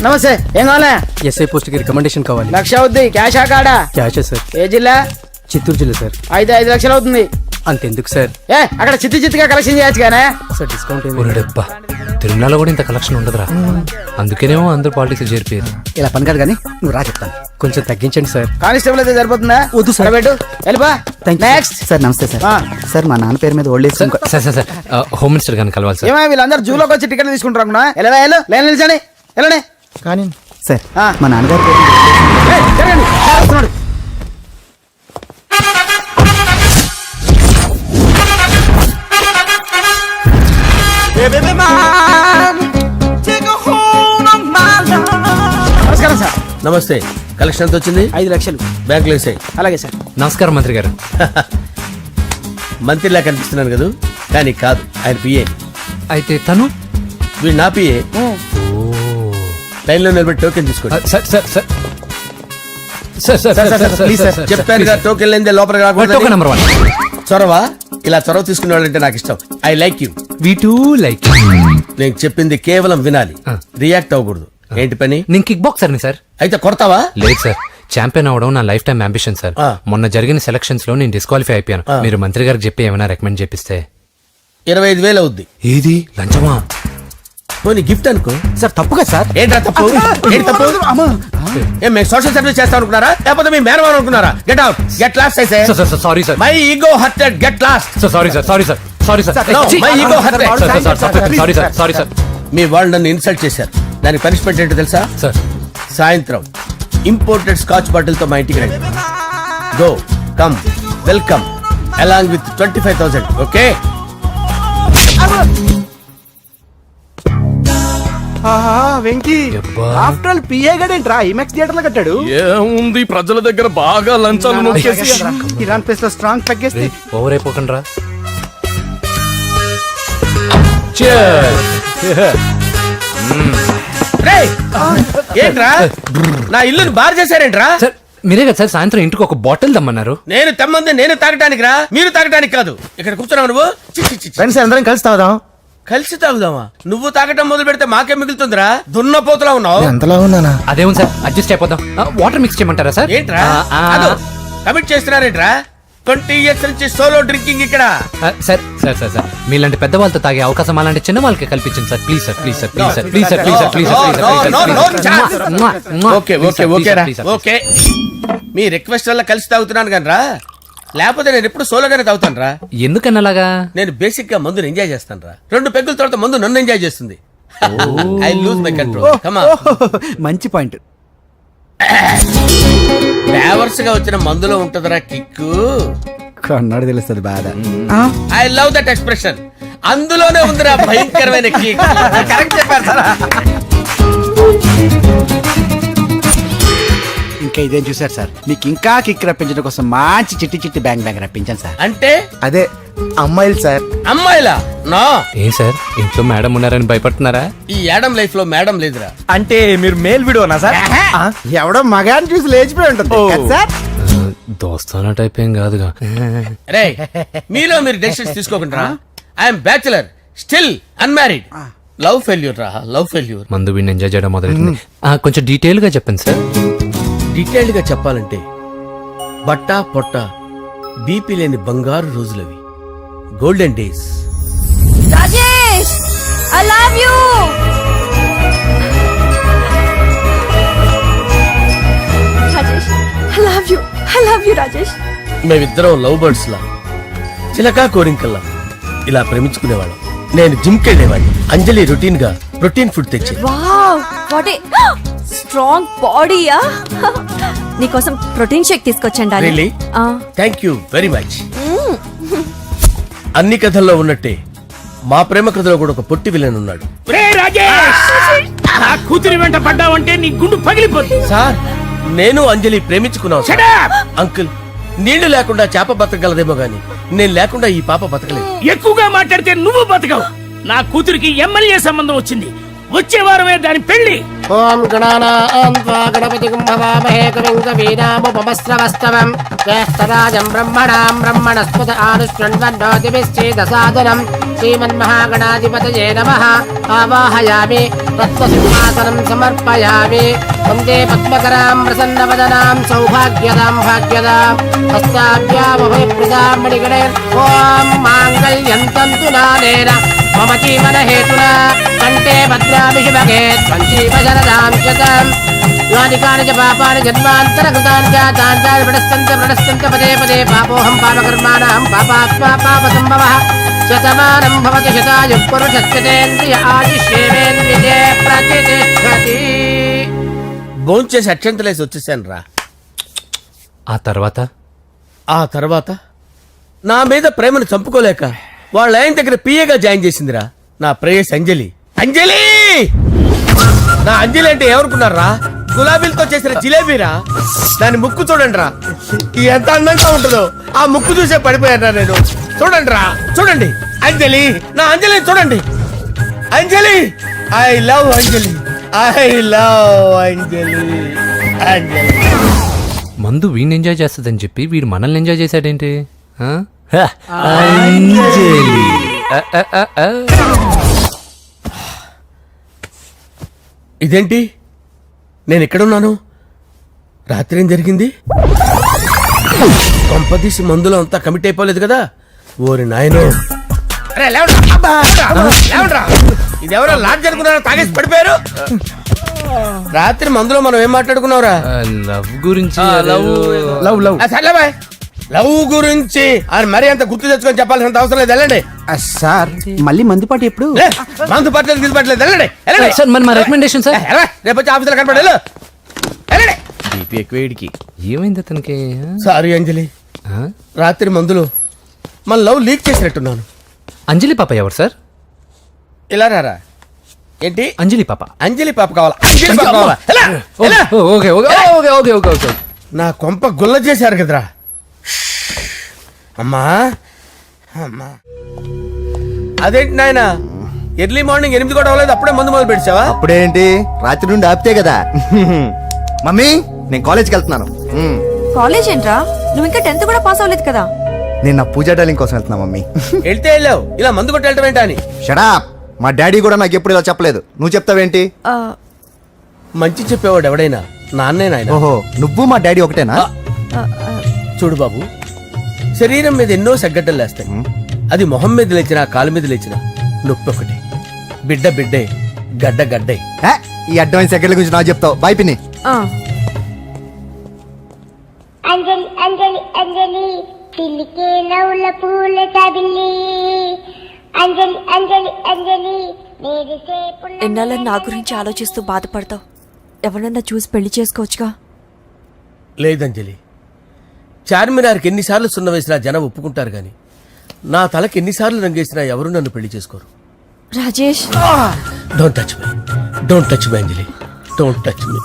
నమస్తే. ఏం కావాలా? ఎస్ఐ పోస్ట్ కి రికమెండేషన్ కావాలి. 1,00,000 అవుద్ది. క్యాషా కాడా? క్యాషే సార్. ఏ జిల్లా? చిత్తూరు జిల్లా సార్. అయితే 5 లక్షలు అవుతుంది. అంతెందుకు సార్? అక్కడ చిత్తుగా కలెక్షన్ చేయొచ్చు కానీ సార్ డిస్కౌంట్ డబ్బా తిరుమలలో కూడా ఇంత కలెక్షన్ ఉండదురా. అందుకేనేమో అందరూ పాలిటిక్స్ చేరిపోయారు. ఇలా పని కాదు కానీ నువ్వు రా చెప్తాను. కొంచెం తగ్గించండి సార్. కానిస్టేబుల్ అయితే సరిపోతుందా? వద్దు సార్. పెట్టు వెళ్ళిపా. నెక్స్ట్ సార్ నమస్తే సార్. సార్ మా నాన్న పేరు మీద old age sir sir sir home minister గారిని కలవాలి సార్. ఏమో వీళ్ళందరూ జూలోకి వచ్చి టికెట్ తీసుకుంటారు అనుకున్నా. లైన్ నిలిచండి. వెళ్ళండి. కానీ సార్ మా నాన్నగారి పేరు జరగండి. వస్తున్నాడు. నమస్కారం సార్. నమస్తే. కలెక్షన్ ఎంత వచ్చింది? 5 లక్షలు. బ్యాంకులో వేసాయి. అలాగే సార్. నమస్కారం మంత్రి గారు. మంత్రిలా కనిపిస్తున్నాను కదా, కానీ కాదు, ఆయన పిఏ. అయితే తను వీడు నా పిఏ. లైన్లో నిలబెట్టి టోకెన్ తీసుకోండి. Sir sir sir sir sir please sir, చెప్పాను కదా టోకెన్ లేనిదే లోపలికి రాకూడదు. Token number 1. చొరవ. ఇలా చొరవ తీసుకునే వాళ్ళంటే నాకు ఇష్టం. I like you. We two like. నేను చెప్పింది కేవలం వినాలి, రియాక్ట్ అవ్వకూడదు. ఏంటి పని? నేను కిక్ బాక్సర్ ని సార్. అయితే కొడతావా? లేదు సార్, ఛాంపియన్ అవడం నా లైఫ్ టైం అంబిషన్ సార్. మొన్న జరిగిన సెలక్షన్స్ లో నేను డిస్క్వాలిఫై అయిపోయాను. మీరు మంత్రి గారికి చెప్పి ఏమైనా రికమెండ్ చేపిస్తే. 25,000 అవుద్ది. ఏది లంచమా? పోనీ గిఫ్ట్ అనుకో. సార్ తప్పుగా సార్. ఏంట్రా తప్పు? ఏంటి తప్పు? ఏం మేము సోషల్ సర్వీస్ చేస్తాం అనుకున్నారా, లేకపోతే మీ మేనమాన్ అనుకున్నారా? Get out, get lost. అయితే sorry sir, my ego hurted, get lost. Sorry sir, sorry sir, sorry sir, my ego hurted. Sorry sir, sorry sir. మీ వాళ్ళు నన్ను ఇన్సల్ట్ చేశారు. దానికి పనిష్మెంట్ ఏంటో తెలుసా? సార్ సాయంత్రం ఇంపోర్టెడ్ స్కాచ్ బాటిల్ తో మా ఇంటికి రండి. Go come welcome along with 25,000. Okay? Venky after all PA గడేంట్రా ఇమెక్స్ థియేటర్ లో కట్టాడు. ఏముంది, ప్రజల దగ్గర బాగా లంచాలు నొక్కేసి ఇరాన్ ప్లేస్ లో స్ట్రాంగ్ తగ్గేస్తే ఓవర్ అయిపోకండి రా. ఏంట్రా నా ఇల్లుని బార్ చేశారేంట్రా? సార్ మీరే కదా సార్ సాయంత్రం ఇంటికి ఒక బాటిల్ దమ్మన్నారు. నేను తెమ్మంది నేను తాగటానికి రా, మీరు తాగటానికి కాదు. ఇక్కడ కూర్చున్నావు నువ్వు. ఫ్రెండ్స్ అందరం కలిసి తాగుదాం. కలిసి తాగుదామా? నువ్వు తాగటం మొదలు పెడితే మాకే మిగులుతుందిరా. దున్నపోతులా ఉన్నావు. ఎంతలా ఉన్నానా? అదేమో సార్ అడ్జస్ట్ అయిపోదాం. వాటర్ మిక్స్ చేయమంటారా సార్? ఏంట్రా కమిట్ చేస్తున్నారేంట్రా? 20 years నుంచి సోలో డ్రింకింగ్ ఇక్కడ. సార్ సార్ సార్ సార్ మీలాంటి పెద్ద వాళ్ళతో తాగే అవకాశం అలాంటి చిన్న వాళ్ళకి కల్పించండి sir. Please sir, please sir, please sir, please sir, please sir, please sir. Okay okay okay రా, ఓకే. మీ రిక్వెస్ట్ వల్ల కలిసి తాగుతున్నాను కానీ రా, లేకపోతే నేను ఎప్పుడు సోలోగానే తాగుతాను రా. ఎందుకన్నా అలాగా? నేను బేసిక్ గా మందుని ఎంజాయ్ చేస్తాను రా. 2 పెగ్గుల తర్వాత మందు నన్ను ఎంజాయ్ చేస్తుంది. I lose my control. Come on. మంచి పాయింట్. ఫ్లేవర్స్ గా వచ్చిన మందులో ఉంటదరా కిక్కు. కన్నాడు తెలుస్తుంది బాధ. I love that expression. అందులోనే ఉందిరా భయంకరమైన కిక్. కరెక్ట్ చెప్పారు సార్. ఇంకా ఇదేం చూసారు సార్, మీకు ఇంకా కిక్ రప్పించడం కోసం మంచి చిట్టి చిట్టి బ్యాంగ్ బ్యాంగ్ రప్పించాను సార్. అంటే అదే అమ్మాయిలు సార్. అమ్మాయిలా? నా ఏం సార్ ఇంట్లో మేడం ఉన్నారని భయపడుతున్నారా? ఈ యాడమ్ లైఫ్ లో మేడం లేదురా. అంటే మీరు మేల్ వీడియోనా సార్? ఎవడో మగాన్ని చూసి లేచిపోయి ఉంటుంది కదా సార్. దోస్తానా టైప్ ఏం కాదుగా. రే మీలో మీరు డెసిషన్స్ తీసుకోకుండా. I'm bachelor, still unmarried. Love failure రా, లవ్ ఫెయిల్యూర్. మందు వీడిని ఎంజాయ్ చేయడం మొదలైంది. కొంచెం డీటెయిల్ గా చెప్పండి సార్. డీటెయిల్డ్ గా చెప్పాలంటే బట్టా పొట్ట బీపీ లేని బంగారు రోజులవి, golden days. Rajesh, I love you. Rajesh, I love you. I love you, Rajesh. మేమిద్దరం లవ్ బర్డ్స్ లా, చిలకా కోరింకల్లా ఇలా ప్రేమించుకునేవాళ్ళం. నేను జిమ్ కెళ్ళేవాడిని. అంజలి రొటీన్ గా ప్రోటీన్ ఫుడ్ తెచ్చి. వావ్, వాట్ ఏ స్ట్రాంగ్ బాడీయా. నీకోసం ప్రోటీన్ షేక్ తీసుకొచ్చండి. Really? Thank you very much. అన్ని కథల్లో ఉన్నట్టే మా ప్రేమ కథలో కూడా ఒక పొట్టి విలన్ ఉన్నాడు. కూతురి వెంట పడ్డావంటే నీ గుండు పగిలిపోతుంది. సార్ నేను అంజలి ప్రేమించుకున్నాను. అంకుల్, నీళ్లు లేకుండా చేప బతకగలదేమో గాని నేను లేకుండా ఈ పాప బతకలేదు. ఎక్కువగా మాట్లాడితే నువ్వు బతకవు. నా కూతురికి ఎమ్మెల్యే సంబంధం వచ్చింది. వచ్చే వారమే దాని పెళ్లి. ఓం గణానాం త్వా గణపతిం భవామహే కవిం కవీనాముపమస్రవస్తవం జ్యేష్ఠరాజం బ్రహ్మణాం బ్రహ్మణస్పత ఆనుష్ణ్వన్నోతిభిశ్చేదసాదనం శ్రీమన్మహాగణాధిపతయే నమః ఆవాహయామి తత్వసింహాసనం సమర్పయామి వందే పద్మకరాం ప్రసన్నవదనాం సౌభాగ్యదాం భాగ్యదాం హస్తాభ్యామభయప్రదాం మణిగణే ఓం మాంగళ్యం తంతు నానేన మమ జీవన హేతునా కంటే భద్రామి శుభగే సంజీవ శరదాం శతం యాని కాని చ పాపాని జన్మాంతరకృతాని చ తాని ప్రణశ్చంత పదే పదే పాపోహం పాపకర్మాణం పాపాత్మా పాపసంభవః శతమానం భవతి శతాయుః పురుషస్యతేంద్రియ ఆయుష్యేవేంద్రియే ప్రతిష్టతి. భోంచేసి అక్షంతలేసి వచ్చేసాను రా. ఆ తర్వాత నా మీద ప్రేమను చంపుకోలేక వాళ్ళ ఆయన దగ్గర పిఏగా జాయిన్ చేసిందిరా నా ప్రేయస్ అంజలి. అంజలి నా అంజలి అంటే ఎవరుకున్నారా? గులాబీలతో చేసిన జిలేబీరా. దాని ముక్కు చూడండి రా, ఎంత అందంగా ఉంటుందో. ఆ ముక్కు చూసే పడిపోయారా నేను. చూడండి రా, చూడండి అంజలి, నా అంజలిని చూడండి. Anjali, I love Anjali, I love Anjali. Anjali మందు వీడిని ఎంజాయ్ చేస్తుందని చెప్పి వీడు మనల్ని ఎంజాయ్ చేశాడేంటి? ఆ? ఇదేంటి, నేను ఎక్కడున్నాను? రాత్రి ఏం జరిగింది? కొంపదీసి మందులో అంతా కమిట్ అయిపోలేదు కదా? ఓరి నాయనో, ఇదెవరో లాడ్జ్ అనుకున్నారా? తాగేసి పడిపోయారు. రాత్రి మందులో మనం ఏం మాట్లాడుకున్నావురా? లవ్ గురించి లవ్ లవ్ సర్లే బాయ్, లవ్ గురించి ఆయన మరీ అంత గుర్తు తెచ్చుకొని చెప్పాల్సినంత అవసరం లేదు. వెళ్ళండి. సార్ మళ్ళీ మందుపాటి ఎప్పుడు? లే, మందు పట్టలేదు గిల్లు పట్టలేదు. వెళ్ళండి, వెళ్ళండి. సార్ మరి మా రికమెండేషన్ సార్. రేపు వచ్చి ఆఫీసులో కనపడి వెళ్ళండి. బీపీ ఎక్కువేడికి. ఏమైంది అతనికి? సారీ అంజలి, ఆ? రాత్రి మందులో మన లవ్ లీక్ చేసినట్టున్నాను. అంజలి పాప ఎవరు సార్? ఇలా రారా. ఏంటి? అంజలి పాప. అంజలి పాప కావాలా? అంజలి పాప కావాలా? ఎలా? ఎలా? Okay okay okay okay okay okay. నా కొంప గుల్ల చేశారు కదరా. అమ్మా అమ్మా, అదేంటి నాయన, ఎర్లీ మార్నింగ్ 8 కూడా అవ్వలేదు, అప్పుడే మందు మొదలు పెడిచావా? అప్పుడేంటి, రాత్రి నుండి ఆపితే కదా. మమ్మీ, నేను కాలేజ్కి వెళ్తున్నాను. కాలేజ్ ఏంట్రా, నువ్వు ఇంకా 10th కూడా పాస్ అవ్వలేదు కదా. నేను నా పూజా డాలింగ్ కోసం వెళ్తున్నా మమ్మీ. వెళ్తే వెళ్ళావు, ఇలా మందు కొట్టి వెళ్ళటం ఏంటా అని. షడా, మా డాడీ కూడా నాకు ఎప్పుడు ఇలా చెప్పలేదు. నువ్వు చెప్తావేంటి? ఆ, మంచి చెప్పేవాడు ఎవడైనా నాన్నే నాయన. ఓహో, నువ్వు మా డాడీ ఒకటేనా? ఆ, ఆ, చూడు బాబు, శరీరం మీద ఎన్నో సగ్గడ్డలు లేస్తాయి. అది మొహం మీద లేచినా కాలు మీద లేచినా నొప్పి ఒకటే. బిడ్డ బిడ్డే, గడ్డ గడ్డే. ఏ, ఈ అడ్వాన్స్ సెకండ్ల గురించి నాకు చెప్తావు. బాయ్ పిన్ని. ఆ. అంజలి అంజలి అంజలి పిల్లికే నవ్వుల పూల తబిల్లి అంజలి అంజలి అంజలి నేరిసే పుల్ల. ఎన్నాళ్ళని నా గురించి ఆలోచిస్తూ బాధపడతావు. ఎవరన్నా చూసి పెళ్లి చేసుకోవచ్చుగా. లేదంజలి, చార్మినార్కి ఎన్నిసార్లు సున్న వేసినా జనం ఒప్పుకుంటారు గాని నా తలకి ఎన్నిసార్లు రంగేసినా ఎవరు నన్ను పెళ్లి చేసుకోరు. Rajesh, don't touch me, don't touch me Anjali, don't touch me,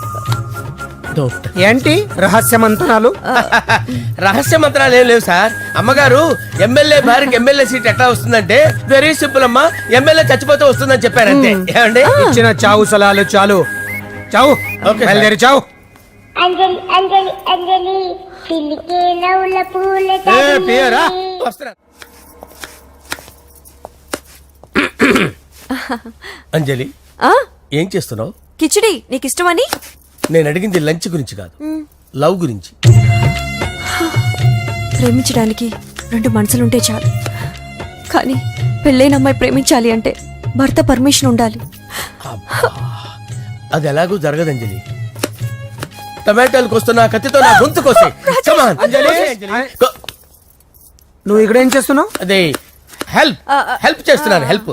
don't touch. ఏంటి రహస్య మంతనాలు? రహస్య మంత్రాలు ఏం లేవు సార్. అమ్మగారు ఎమ్మెల్యే భార్యకి ఎమ్మెల్యే సీట్ ఎట్లా వస్తుందంటే వెరీ సింపుల్ అమ్మా, ఎమ్మెల్యే చచ్చిపోతే వస్తుందని చెప్పారంతే. ఏమండి? ఇచ్చిన చావు సలాలు చాలు. చావు, ఓకే, బయలుదేరి చావు. అంజలి అంజలి అంజలి పిల్లికే నవ్వుల పూల పియరా? తబిల్లి వస్తున్నా. అంజలి, ఆ? ఏం చేస్తున్నావు? కిచిడి నీకు ఇష్టమని. నేను అడిగింది లంచ్ గురించి కాదు, లవ్ గురించి. ప్రేమించడానికి 2 మనసులుంటే చాలు, కానీ పెళ్ళైన అమ్మాయి ప్రేమించాలి అంటే భర్త పర్మిషన్ ఉండాలి. అది ఎలాగూ జరగదు అంజలి. టమాటాలకు వస్తున్న కత్తితో నా గొంతు కోసే. Come on, అంజలి. నువ్వు ఇక్కడ ఏం చేస్తున్నావు? అదే హెల్ప్ చేస్తున్నాను. హెల్ప్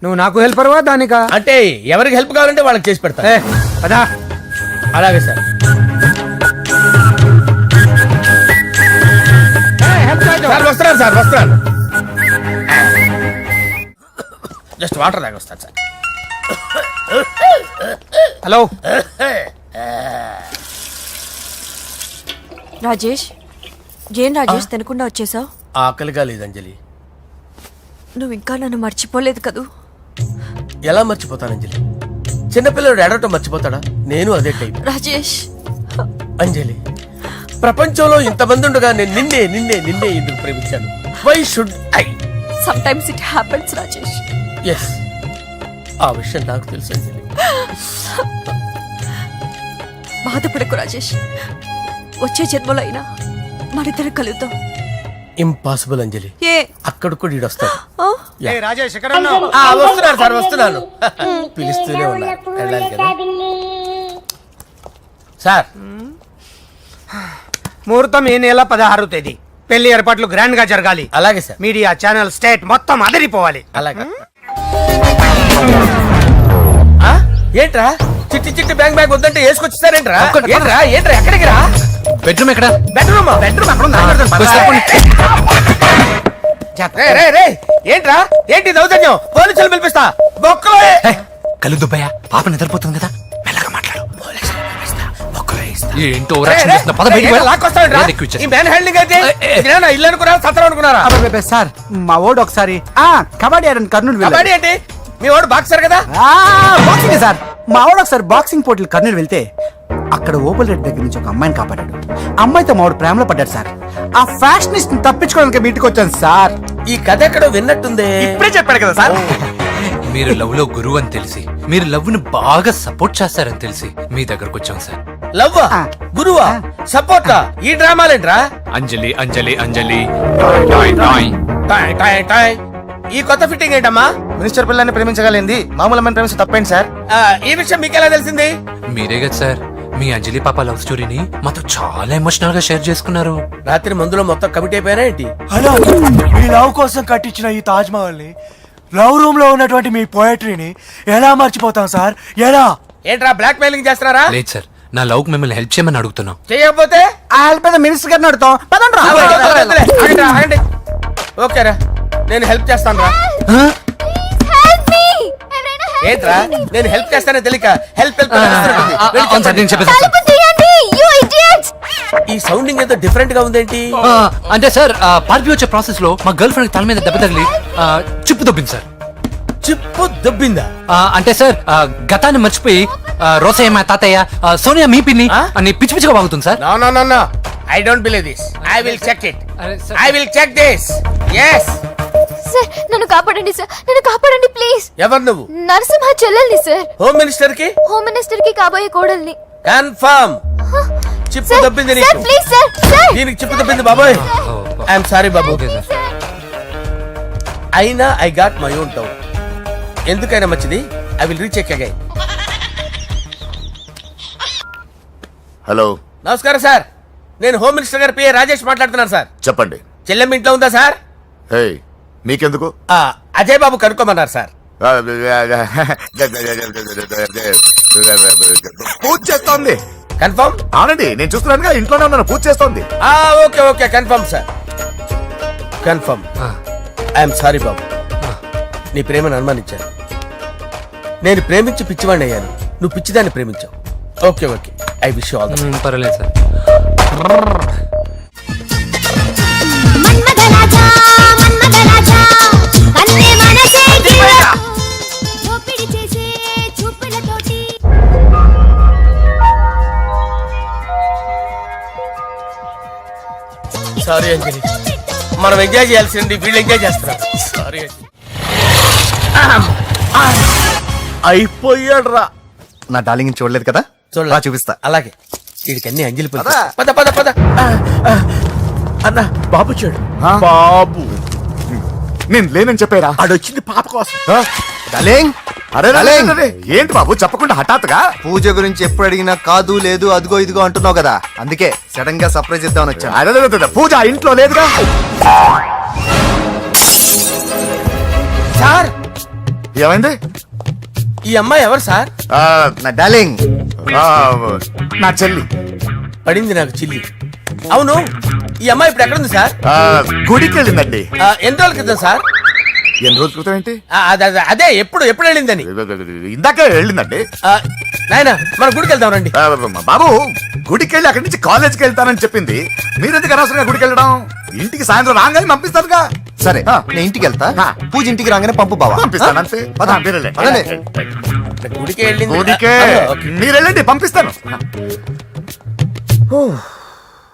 నువ్వు నాకు హెల్పర్వా దానికా? అంటే ఎవరికి హెల్ప్ కావాలంటే వాళ్ళకి చేసి పెడతా. ఏ, పదా. అలాగే సార్. సార్ వస్తున్నాను, సార్ వస్తున్నాను. జస్ట్ వాటర్ తాగి వస్తాను సార్. హలో. రాజేష్, ఏం రాజేష్ తినకుండా వచ్చేసావు? ఆకలిగా లేదు అంజలి. నువ్వు ఇంకా నన్ను మర్చిపోలేదు కదూ. ఎలా మర్చిపోతాను అంజలి? చిన్నపిల్లడు ఏడవటం మర్చిపోతాడా? నేను అదే టైప్. రాజేష్, అంజలి, ప్రపంచంలో ఇంతమంది ఉండగా నేను నిన్నే నిన్నే నిన్నే ఎందుకు ప్రేమించాను? Why should I? Sometimes it happens Rajesh. Yes, ఆ విషయం నాకు తెలుసు అంజలి. బాధపడకు రాజేష్, వచ్చే జన్మలో అయినా మనిద్దరం కలుద్దాం. ఇంపాసిబుల్ అంజలి, ఏ అక్కడ కూడా ఈడు వస్తాడు. ఆ? రాజేష్ ఎక్కడ ఉన్నావు? వస్తున్నాను సార్, వస్తున్నాను. పిలుస్తూనే ఉన్నా, వెళ్ళాలి కదా సార్. ముహూర్తం ఈ నెల 16వ తేదీ. పెళ్లి ఏర్పాట్లు గ్రాండ్ గా జరగాలి. అలాగే సార్, మీడియా ఛానల్ స్టేట్ మొత్తం అదిరిపోవాలి. అలాగే. ఏంట్రా చిట్టి చిట్టి బ్యాంక్ బ్యాగ్ వద్దంటే వేసుకొచ్చేసారేంట్రా? ఏంట్రా ఏంట్రా ఎక్కడికి రా? బెడ్రూమ్ ఎక్కడ? బెడ్రూమ్ అక్కడ రే. ఏంట్రా ఏంటి దౌర్జన్యం? పోలీసులు పిలిపిస్తా. బొక్కలో కళ్ళు దుబ్బయ్యా, పాప నిద్రపోతుంది కదా, మెల్లగా మాట్లాడు. ఏంటో ఓవరాక్షన్ చేస్తున్నా. పద బయటికి వెళ్ళు. ఏది ఎక్కువ ఇచ్చేస్తా. ఈ మ్యాన్ హ్యాండింగ్ అయితే ఇదేనా ఇల్లు అనుకున్నారా, సత్రం అనుకున్నారా? అబ్బబ్బబ్బే, సార్ మా ఓడు ఒకసారి కబడ్డీ ఆడని కర్నూలు వెళ్ళాడు. కబడ్డీ ఏంటి? మీ వాడు బాక్సర్ కదా? Boxing sir. మా వాడు ఒకసారి బాక్సింగ్ పోటీలు కర్నూలు వెళ్తే అక్కడ ఓపెల్ రెడ్డి దగ్గర నుంచి ఒక అమ్మాయిని కాపాడాడు. అమ్మాయితో మా వాడు ప్రేమలో పడ్డాడు సార్. ఆ ఫ్యాషనిస్ట్ తప్పించుకోవడానికి మీటికి వచ్చాను సార్. ఈ కథ ఎక్కడో విన్నట్టుంది. ఇప్పుడే చెప్పాడు కదా సార్. మీరు లవ్ లో గురువు అని తెలిసి, మీరు లవ్ ని బాగా సపోర్ట్ చేస్తారని తెలిసి మీ దగ్గరకు వచ్చాం సార్. లవ్వా, గురువా, సపోర్టా? ఈ డ్రామాలేంట్రా? అంజలి అంజలి అంజలి. టాయ్ టాయ్ టాయ్. ఈ కొత్త ఫిట్టింగ్ ఏంటమ్మా? మినిస్టర్ పిల్లల్ని ప్రేమించగలిగింది మామూలు అమ్మని ప్రేమించి తప్పేంటి సార్? ఈ విషయం మీకెలా తెలిసింది? మీరే కదా సార్ మీ అంజలి పాప లవ్ స్టోరీని మాతో చాలా ఎమోషనల్ గా షేర్ చేసుకున్నారు. రాత్రి మందులో మొత్తం కమిట్ అయిపోయారా ఏంటి? హలో, మీ లవ్ కోసం కట్టించిన ఈ తాజ్ మహల్ ని, లవ్ రూమ్ లో ఉన్నటువంటి మీ పోయట్రీని ఎలా మర్చిపోతాం సార్? ఎలా? ఏంట్రా బ్లాక్ మెయిలింగ్ చేస్తున్నారా? లేదు సార్, నా లవ్ కు మిమ్మల్ని హెల్ప్ చేయమని అడుగుతున్నాం. చేయకపోతే ఆ హెల్ప్ అయితే మినిస్టర్ గారిని అడుగుతాం. పదండి రా. ఆగండి. ఓకేరా, నేను హెల్ప్ చేస్తాను రా. ఏంట్రా నేను హెల్ప్ చేస్తానే తెలియక హెల్ప్ హెల్ప్ అవును సార్, నేను చెప్పేసి ఈ సౌండింగ్ ఏదో డిఫరెంట్ గా ఉందేంటి? అంటే సార్ పార్టీ వచ్చే ప్రాసెస్ లో మా గర్ల్ ఫ్రెండ్ తల మీద దెబ్బ తగిలి చిప్పు దొబ్బింది సార్. చిప్పు దొబ్బిందా? అంటే సార్ గతాన్ని మర్చిపోయి రోసయ్య మా తాతయ్య, సోనియా మీ పిన్ని అని పిచ్చి పిచ్చిగా వాగుతుంది sir. No no no no, I don't believe this. I will check it. I will check this. yes sir నన్ను కాపాడండి సార్, నన్ను కాపాడండి ప్లీజ్. ఎవరు నువ్వు? నరసింహ చెల్లెల్ని సార్, హోమ్ మినిస్టర్ కి హోమ్ మినిస్టర్ కి కాబోయే కోడల్ని. కన్ఫర్మ్ చిప్పు దొబ్బింది నీకు. ప్లీజ్ సార్, సార్ దీనికి చిప్పు దొబ్బింది బాబోయ్. ఐఎమ్ సారీ బాబు. అయినా I got my own doubt. ఎందుకైనా మంచిది, I will recheck again. Hello, నమస్కారం సార్, నేను హోమ్ మినిస్టర్ గారి పిఏ రాజేష్ మాట్లాడుతున్నాను సార్. చెప్పండి. చెల్లెమ్మ ఇంట్లో ఉందా సార్? హే, మీకెందుకు? అజయ్ బాబు కనుక్కోమన్నారు సార్. పూజ చేస్తోంది. కన్ఫర్మ్? అవునండి, నేను చూస్తున్నానుగా, ఇంట్లోనే ఉన్నాను, పూజ చేస్తోంది. Okay okay, confirm sir, confirm. I'm sorry బాబు, నీ ప్రేమను అనుమానించాను. నేను ప్రేమించి పిచ్చివాడిని అయ్యాను, నువ్వు పిచ్చిదాన్ని ప్రేమించావు. Okay okay, I wish you all the best. పర్వాలేదు సార్. సారీ అంజలి, మనం ఎంజాయ్ చేయాల్సింది వీళ్ళు ఎంజాయ్ చేస్తున్నారు. సారీ అంజలి. అయిపోయాడు రా. నా డార్లింగ్ చూడలేదు కదా, చూడలా, చూపిస్తా. అలాగే వీడికి అన్ని అంజలి పద పద పద పద. అన్న బాబు చూడు. బాబు నేను లేనని చెప్పారా? ఆడొచ్చింది పాప కోసం. డార్లింగ్, అరే డార్లింగ్, ఏంటి బాబు చెప్పకుండా హఠాత్తుగా? పూజ గురించి ఎప్పుడు అడిగినా కాదు లేదు అదిగో ఇదిగో అంటున్నావు కదా, అందుకే సడన్ గా సర్ప్రైజ్ ఇద్దామని వచ్చాను. అరే పూజ ఇంట్లో లేదుగా. సార్ ఏమైంది? ఈ అమ్మాయి ఎవరు సార్? నా డార్లింగ్, నా చెల్లి. పడింది నాకు చిల్లి. అవును, ఈ అమ్మాయి ఇప్పుడు ఎక్కడ ఉంది సార్? గుడికి వెళ్ళిందండి. ఎన్ని రోజుల క్రితం సార్? ఎన్ని రోజుల క్రితం ఏంటి? అదే ఎప్పుడు ఎప్పుడు వెళ్ళిందని. ఇందాకే వెళ్ళిందండి. నాయన మన గుడికి వెళ్దాం రండి. బాబు, గుడికి వెళ్ళి అక్కడి నుంచి కాలేజ్కి వెళ్తానని చెప్పింది. మీరెందుకు అనవసరంగా గుడికి వెళ్ళడం? ఇంటికి సాయంత్రం రాగానే పంపిస్తారుగా. సరే, నేను ఇంటికి వెళ్తా, పూజ ఇంటికి రాగానే పంపు బాబా. పంపిస్తాను అంతే. గుడికి వెళ్ళింది. గుడికే మీరు వెళ్ళండి, పంపిస్తాను.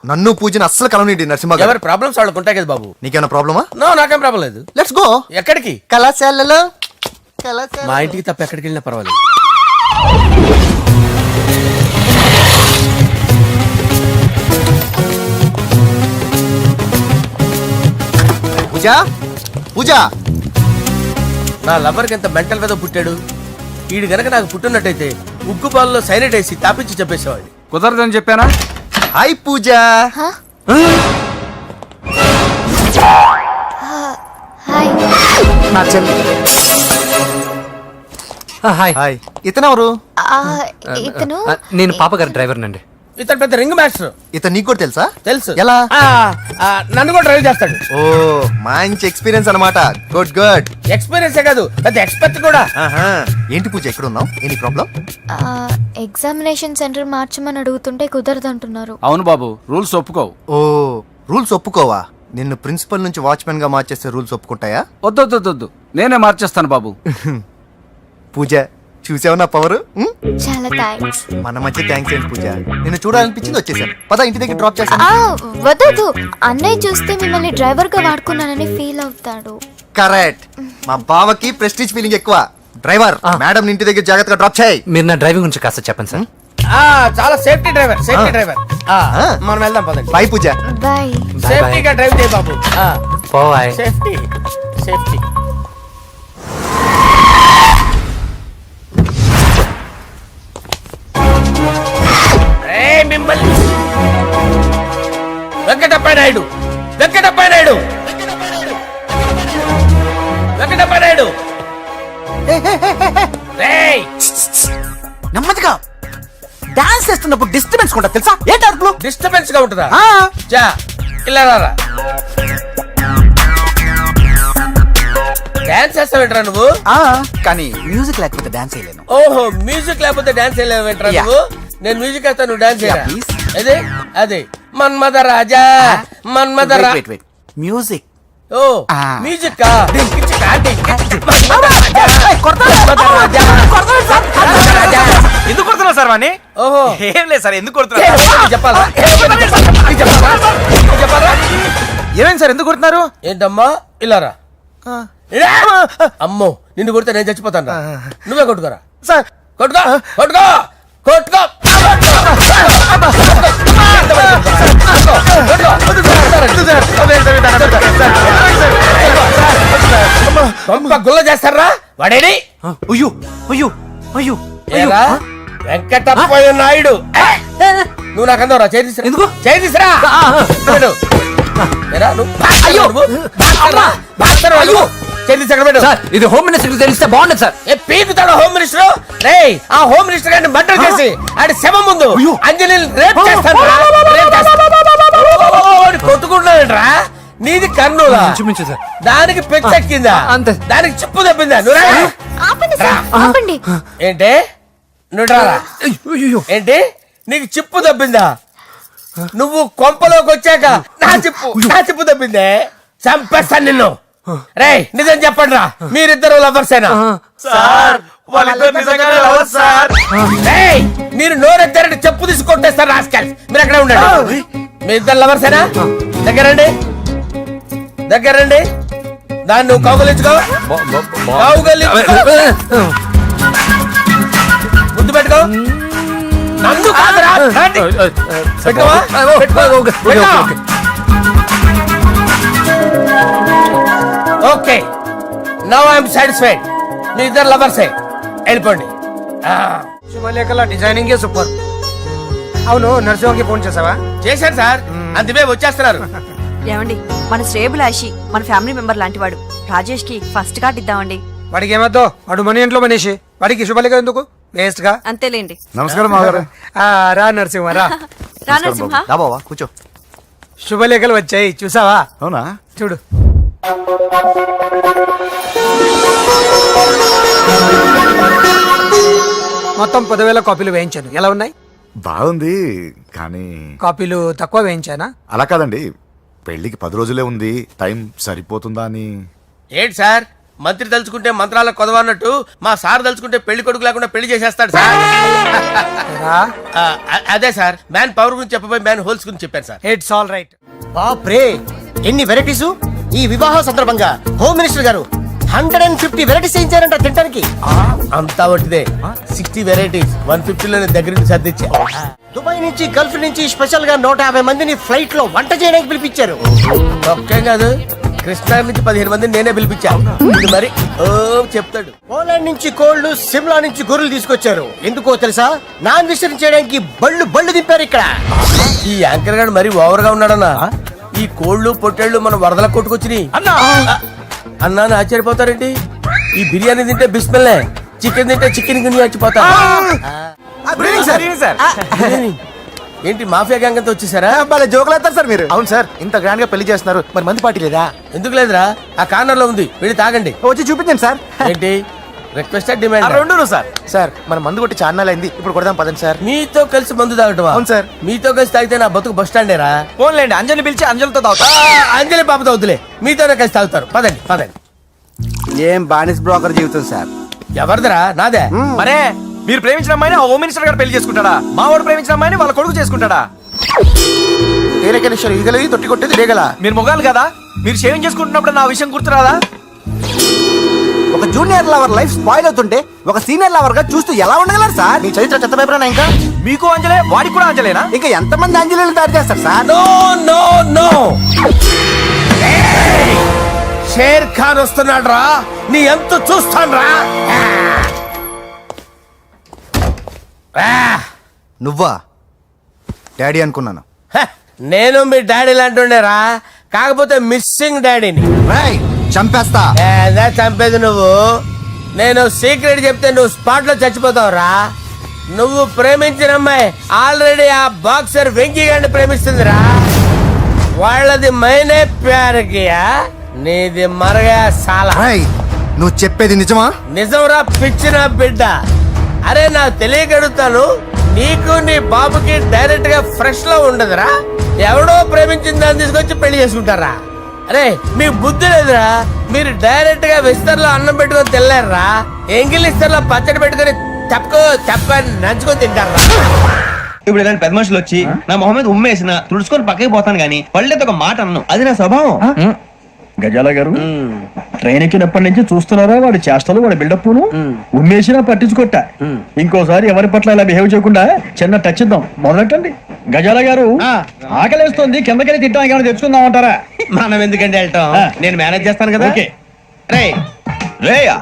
నన్ను పూజని అస్సలు కలవనిండి నరసింహ గారు. ఎవరి ప్రాబ్లమ్స్ వాళ్ళకు ఉంటాయి కదా బాబు. నీకేమైనా ప్రాబ్లమా? నో, నాకేం ప్రాబ్లం లేదు. Let's go. ఎక్కడికి? కళాశాలలో మా ఇంటికి తప్ప ఎక్కడికి వెళ్ళినా పర్వాలేదు. పూజ పూజ నా లవర్కి ఎంత మెంటల్ వేదో పుట్టాడు. వీడు గనక నాకు పుట్టినట్టయితే ఉగ్గు పాలలో సైనట్ వేసి తాపించి చెప్పేసేవాడిని. కుదరదని చెప్పానా? హాయ్ పూజ. హాయ్. నా చెల్లి. Hi hi. ఇతనెవరు? ఇతను నేను పాప గారి డ్రైవర్ నండి. ఇతను పెద్ద రింగ్ మాస్టర్. ఇతను నీకు కూడా తెలుసా? తెలుసు. ఎలా? నన్ను కూడా డ్రైవ్ చేస్తాడు. ఓ మంచి ఎక్స్పీరియన్స్ అన్నమాట. Good good. ఎక్స్పీరియన్సే కాదు, పెద్ద ఎక్స్పర్ట్ కూడా. ఏంటి పూజ ఎక్కడ ఉన్నావు? Any problem? ఎగ్జామినేషన్ సెంటర్ మార్చమని అడుగుతుంటే కుదరదంటున్నారు. అవును బాబు, రూల్స్ ఒప్పుకోవు. ఓ రూల్స్ ఒప్పుకోవా? నిన్ను ప్రిన్సిపల్ నుంచి వాచ్మెన్ గా మార్చేస్తే రూల్స్ ఒప్పుకుంటాయా? వద్దు, నేనే మార్చేస్తాను బాబు. పూజ చూసావు నా పవర్? చాలా థ్యాంక్స్. మన మధ్య థ్యాంక్స్ ఏంటి పూజ, నిన్ను చూడాలనిపించింది వచ్చేసాను. పద ఇంటి దగ్గర డ్రాప్ చేస్తాను. వద్దు, అన్నయ్య చూస్తే మిమ్మల్ని డ్రైవర్ గా వాడుకున్నానని ఫీల్ అవుతాడు. కరెక్ట్. మా బావకి ప్రెస్టీజ్ ఫీలింగ్ ఎక్కువ. డ్రైవర్ మేడం ఇంటి దగ్గర జాగ్రత్తగా డ్రాప్ చేయి. మీరు నా డ్రైవింగ్ గురించి కాస్త చెప్పండి సార్. చాలా సేఫ్టీ డ్రైవర్. మనం వెళ్దాం పదండి. బాయ్ పూజ. బాయ్. సేఫ్టీగా డ్రైవ్ చేయి బాబు. బాయ్. Safety safety. మిమ్మల్ని వెంకటప్ప నాయుడు రేయ్, నెమ్మదిగా డాన్స్ చేస్తున్నప్పుడు డిస్టర్బెన్స్ కూడా తెలుసా? ఏంటి అరుపులు? డిస్టర్బెన్స్ గా ఉంటుందా? ఆ, చా ఇలా రారా. డాన్స్ చేస్తావేంట్రా నువ్వు? ఆ, కానీ మ్యూజిక్ లేకపోతే డాన్స్ చేయలేను. ఓహో, మ్యూజిక్ లేకపోతే డాన్స్ వేయలేవేంట్రా Yeah. నువ్వు? నేను మ్యూజిక్ వేస్తా, నువ్వు డాన్స్ చేయరా? Yeah, please. అదే అదే మన్మద రాజా మన్మద రా. Wait music. ఓ Ah. మ్యూజిక్ కా డింకిచ్ కా డింకిచ్. మన్మద రాజా, మన్మద రాజా, మన్మద రాజా. ఎందుకు కొడుతున్నా సార్ వాణ్ణి? ఓహో ఏం లేదు సార్, ఎందుకు ఏ, కొడుతున్నా? చెప్పాలా చెప్పాలా? ఏమైంది సార్, ఎందుకు కొడుతున్నారు? ఏంటమ్మా ఇలా రా. ఇలా. అమ్మో నిన్ను కొడితే నేను చచ్చిపోతాను రా. నువ్వే కొట్టుకోరా. సార్ కొట్టుకో కొట్టుకో కొట్టుకో. గుల్ల చేస్తారా వాడేడి? అయ్యో అయ్యో అయ్యో ఏరా, వెంకటప్పయ్య నాయుడు. నువ్వు నాకు అందరా చేతిసిరా. ఎందుకు? చేతిసిరా. సార్ ఇది హోమ్ మినిస్టర్ తెలిస్తే బాగుండదు సార్. పీకుతాడు హోమ్ మినిస్టర్. రే ఆ హోమ్ మినిస్టర్ గారిని మర్డర్ చేసి ఆడి శవం ముందు అంజలి రేప్ చేస్తాను. కొట్టుకుంటున్నాడంట్రా. నీది కర్నూలా? ఇంచుమించు సార్. దానికి పెచ్చెక్కిందా? అంతే. దానికి చెప్పు తప్పిందా? నువ్వు రా. ఆపండి సార్, ఆపండి. ఏంటి నువ్వు రారా? ఏంటి నీకు చిప్పు తప్పిందా? నువ్వు కొంపలోకి వచ్చాక నా చిప్పు తప్పిందే. చంపేస్తాను నిన్ను. రే నిజం చెప్పండి రా, మీరిద్దరు లవర్సేనా? వాళ్ళిద్దరు నిజంగానే లవర్స్ సార్. రేయ్, మీరు నోరెత్తారంటే చెప్పు తీసి కొట్టేస్తారు రాస్కల్స్. మీరు ఎక్కడ ఉండండి. మీ ఇద్దరు లవర్సేనా? దగ్గరండి దాన్ని నువ్వు కౌగలించుకో. ముద్దు పెట్టుకో. నన్ను కాదురా. పెట్టుకోవా? Okay now I'm satisfied. మీ ఇద్దరు లవర్సే, వెళ్ళిపోండి. శుభలేఖల డిజైనింగ్ సూపర్. అవును, నరసింహకి ఫోన్ చేసావా? చేశాను సార్, అందుకే వచ్చేస్తున్నారు. ఏమండి, మన శ్రేయబులాషి మన ఫ్యామిలీ మెంబర్ లాంటి వాడు. రాజేష్ కి ఫస్ట్ కార్డ్ ఇద్దామండి. వాడికి ఏమద్దో, వాడు మన ఇంట్లో మనిషి. వాడికి శుభలేఖ ఎందుకు? వేస్ట్ గా. అంతేలేండి. నమస్కారం మాగారు. రా నరసింహ రా. రా నరసింహ. బావా కూర్చో. శుభలేఖలు వచ్చాయి, చూసావా? అవునా? చూడు. మొత్తం 10,000 కాపీలు వేయించాను. ఎలా ఉన్నాయి? బాగుంది, కానీ కాపీలు తక్కువ వేయించానా? అలా కాదండి, పెళ్లికి 10 రోజులే ఉంది, టైం సరిపోతుందా అని. ఏంటి సార్ మంత్రి తలుచుకుంటే మంత్రాల కొదవన్నట్టు మా సార్ తలుచుకుంటే పెళ్లి కొడుకు లేకుండా పెళ్లి చేసేస్తాడు సార్. అదే సార్ మ్యాన్ పవర్ గురించి చెప్పబోయి మ్యాన్ హోల్స్ గురించి చెప్పాను సార్. It's all right. బాప్రే ఎన్ని వెరైటీస్! ఈ వివాహ సందర్భంగా హోమ్ మినిస్టర్ గారు 150 వెరైటీస్ చేయించారంట తినడానికి. అంతా ఒకటిదే 60 వెరైటీస్ 150లోనే దగ్గర నుంచి సర్దిచ్చా. దుబాయ్ నుంచి గల్ఫ్ నుంచి స్పెషల్ గా 150 మందిని ఫ్లైట్ లో వంట చేయడానికి పిలిపించారు. ఒక్కే కాదు కృష్ణా నుంచి 15 మందిని నేనే పిలిపించా. ఇది మరి ఓ చెప్తాడు. పోలాండ్ నుంచి కోళ్లు, సిమ్లా నుంచి గొర్రెలు తీసుకొచ్చారు. ఎందుకో తెలుసా? నాన్ వెజిటేరియన్ చేయడానికి బళ్ళు దింపారు ఇక్కడ. ఈ యాంకర్ గారు మరి ఓవర్ గా ఉన్నాడన్నా. ఈ కోళ్లు పొట్టేళ్లు మన వరదల కొట్టుకొచ్చినాయి అన్నా ఆశ్చర్యపోతారేంటి? ఈ బిర్యానీ తింటే బిస్మిల్లే, చికెన్ తింటే చికెన్ గిన్నె చచ్చిపోతా. ఏంటి మాఫియా గ్యాంగ్ అంతా వచ్చేసారా? జోకులు వేస్తారు సార్ మీరు. అవును సార్, ఇంత గ్రాండ్ గా పెళ్లి చేస్తున్నారు, మరి మంది పార్టీ లేదా? ఎందుకు లేదురా, ఆ కార్నర్ లో ఉంది, వెళ్ళి తాగండి. వచ్చి చూపించండి సార్. ఏంటి రిక్వెస్ట్ డిమాండ్? రెండు సార్. సార్ మన మందు కొట్టి చాన్నాలు అయింది, ఇప్పుడు కొడదాం పదండి సార్. మీతో కలిసి మందు తాగటమా? అవును సార్. మీతో కలిసి తాగితే నా బతుకు బస్ స్టాండేరా? ఫోన్లేండి, అంజలిని పిలిచి అంజలితో తాగుతా. అంజలి పాపతో వద్దులే, మీతోనే కలిసి తాగుతారు. పదండి పదండి. ఏం బానిస్ బ్రోకర్ జీవితం సార్. ఎవరిదిరా? నాదే. మరే మీరు ప్రేమించిన అమ్మాయిని ఆ హోమ్ మినిస్టర్ గారు పెళ్లి చేసుకుంటాడా? మా వాడు ప్రేమించిన అమ్మాయిని వాళ్ళ కొడుకు చేసుకుంటాడా? ఈగలది తొట్టి కొట్టేది రేగల. మీరు మొగాలు కదా, మీరు షేవింగ్ చేసుకుంటున్నప్పుడు నా విషయం గుర్తురాదా? ఒక జూనియర్ లవర్ లైఫ్ స్పాయిల్ అవుతుంటే ఒక సీనియర్ లవర్ గా చూస్తూ ఎలా ఉండగలరు సార్? మీ చరిత్ర చెత్త పేపరా ఇంకా? మీకు అంజలే, వాడికి కూడా అంజలేనా? ఇంకా ఎంతమంది అంజలిని తయారు చేస్తారు sir? No no no, Sher Khan వస్తున్నాడు రా, నీ ఎంత చూస్తాను రా. నువ్వా? డాడీ అనుకున్నాను. నేను మీ డాడీ లాంటి రా, కాకపోతే మిస్సింగ్ డాడీని. చంపేస్తా. చంపేది నువ్వు. నేను సీక్రెట్ చెప్తే నువ్వు స్పాట్ లో చచ్చిపోతావు రా. నువ్వు ప్రేమించిన అమ్మాయి ఆల్రెడీ ఆ బాక్సర్ వెంకీ గారిని ప్రేమిస్తుందిరా. వాళ్ళది మైనే ప్యార్ కియా, నీది మరగా సాలా. నువ్వు చెప్పేది నిజమా? నిజంరా పిచ్చిన బిడ్డ. అరే నాకు తెలియగడుగుతాను, నీకు నీ బాబుకి డైరెక్ట్ గా ఫ్రెష్ లో ఉండదురా. ఎవడో ప్రేమించిన దాన్ని తీసుకొచ్చి పెళ్లి చేసుకుంటారా? అరే మీకు బుద్ధి లేదురా. మీరు డైరెక్ట్ గా విస్తర్లో అన్నం పెట్టుకొని తినలేరురా. ఎంగిలిస్తర్లో పచ్చడి పెట్టుకొని తప్పని నంచుకొని తింటారా. ఇప్పుడు ఇలాంటి పెద్ద మనుషులు వచ్చి నా మొహం మీద ఉమ్మేసిన తుడుచుకొని పక్కకి పోతాను గానీ పళ్ళేది ఒక మాట అన్ను, అది నా స్వభావం. గజాల గారు ట్రైన్ ఎక్కినప్పటి నుంచి చూస్తున్నారా వాడి చేష్టలు, వాడి బిల్డప్ను? ఉమ్మేసినా పట్టించుకోట. ఇంకోసారి ఎవరి పట్ల ఇలా బిహేవ్ చేయకుండా చిన్న టచ్ ఇద్దాం, మొదలెట్టండి. గజాల గారు ఆకలేస్తోంది, కిందకెళ్ళి తిట్టడానికి ఏమైనా తెచ్చుకుందాం అంటారా? మనం ఎందుకంటే వెళ్తాం, నేను మేనేజ్ చేస్తాను కదా. ఓకే రే రేయా